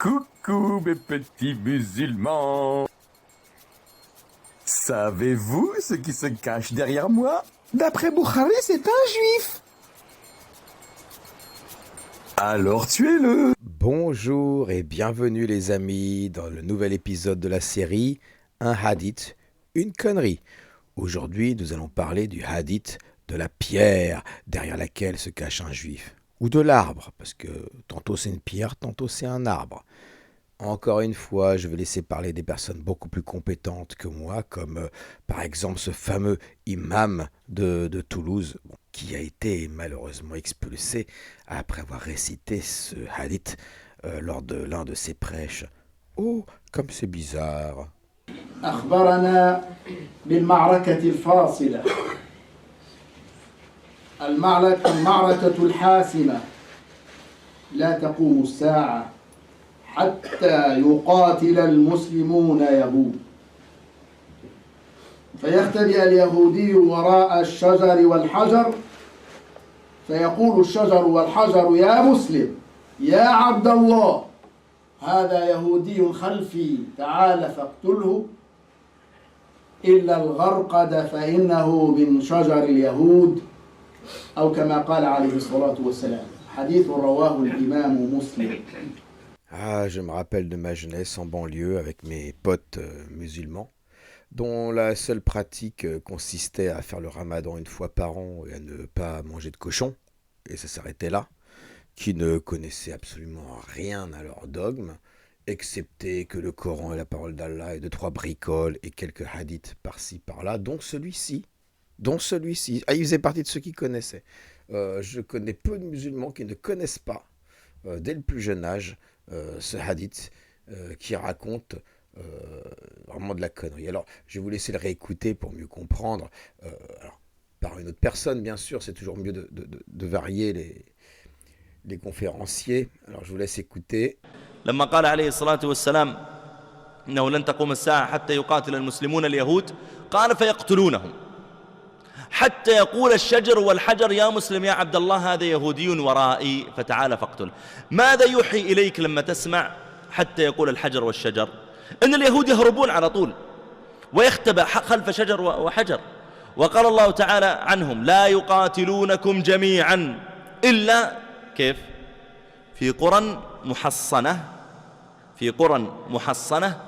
Coucou mes petits musulmans. Savez-vous ce qui se cache derrière moi? D'après Bukhari, c'est un juif. Alors tuez-le. Bonjour et bienvenue les amis dans le nouvel épisode de la série Un hadith, une connerie. Aujourd'hui, nous allons parler du hadith de la pierre derrière laquelle se cache un juif. Ou de l'arbre, parce que tantôt c'est une pierre, tantôt c'est un arbre. Encore une fois, je vais laisser parler des personnes beaucoup plus compétentes que moi, comme par exemple ce fameux imam de Toulouse, qui a été malheureusement expulsé après avoir récité ce hadith lors de l'un de ses prêches. Oh, comme c'est bizarre. أخبرنا بالمعركة الفاصلة المعركة الحاسمة لا تقوم الساعة حتى يقاتل المسلمون يهود فيختبئ اليهودي وراء الشجر والحجر فيقول الشجر والحجر يا مسلم يا عبد الله هذا يهودي خلفي تعال فاقتله إلا الغرقد فإنه من شجر اليهود أو كما قال عليه الصلاة والسلام حديث رواه الإمام مسلم. Ah, je me rappelle de ma jeunesse en banlieue avec mes potes musulmans, dont la seule pratique consistait à faire le ramadan une fois par an et à ne pas manger de cochon, et ça s'arrêtait là, qui ne connaissaient absolument rien à leur dogme, excepté que le Coran est la parole d'Allah et deux, trois bricoles et quelques hadiths par-ci, par-là, dont celui-ci. Ah, il faisait partie de ceux qui connaissaient. Je connais peu de musulmans qui ne connaissent pas, dès le plus jeune âge, ce hadith qui raconte vraiment de la connerie. Alors, je vais vous laisser le réécouter pour mieux comprendre. Alors, par une autre personne, bien sûr, c'est toujours mieux de varier les conférenciers. Alors, je vous laisse écouter. لما قال عليه الصلاة والسلام إنه لن تقوم الساعة حتى يقاتل المسلمون اليهود قال فيقتلونهم حتى يقول الشجر والحجر يا مسلم يا عبد الله هذا يهودي ورائي فتعال فاقتل. ماذا يوحي إليك لما تسمع حتى يقول الحجر والشجر؟ إن اليهود يهربون على طول ويختبئ خلف شجر وحجر. وقال الله تعالى عنهم لا يقاتلونكم جميعا إلا كيف؟ في قرى محصنة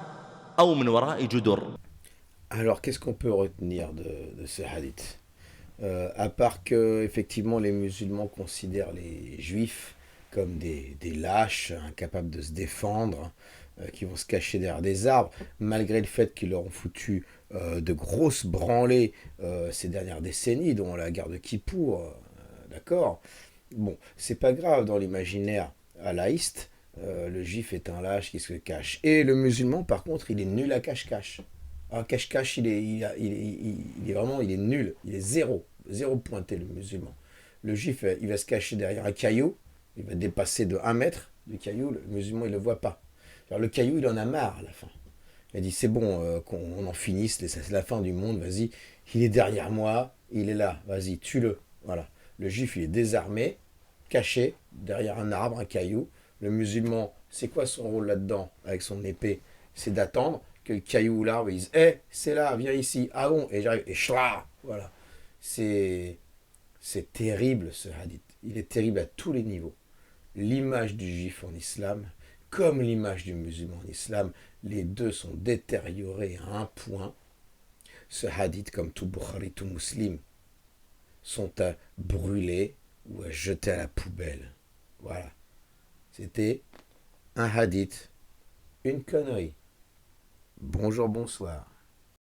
أو من وراء جدر. Alors, qu'est-ce qu'on peut retenir de ce hadith? À part que, effectivement, les musulmans considèrent les juifs comme des lâches, incapables de se défendre, qui vont se cacher derrière des arbres, malgré le fait qu'ils leur ont foutu de grosses branlées ces dernières décennies, dont la guerre de Kippour, d'accord? Bon, c'est pas grave dans l'imaginaire alaïste, le juif est un lâche qui se cache. Et le musulman, par contre, il est nul à cache-cache. Ah, cache-cache, il est vraiment, il est nul, il est zéro pointé le musulman. Le juif, il va se cacher derrière un caillou, il va dépasser de 1 mètre du caillou, le musulman, il ne le voit pas. Alors le caillou, il en a marre à la fin. Il a dit, c'est bon, qu'on en finisse, c'est la fin du monde, vas-y, il est derrière moi, il est là, vas-y, tue-le. Voilà. Le juif, il est désarmé, caché, derrière un arbre, un caillou. Le musulman, c'est quoi son rôle là-dedans, avec son épée? C'est d'attendre que le caillou ou l'arbre, ils disent, c'est là, viens ici, ah bon, et j'arrive, et chla, voilà. C'est terrible ce hadith. Il est terrible à tous les niveaux. L'image du juif en islam, comme l'image du musulman en islam, les deux sont détériorés à un point. Ce hadith, comme tout Bukhari, tout Muslim, sont à brûler ou à jeter à la poubelle. Voilà. C'était un hadith, une connerie. Bonjour, bonsoir.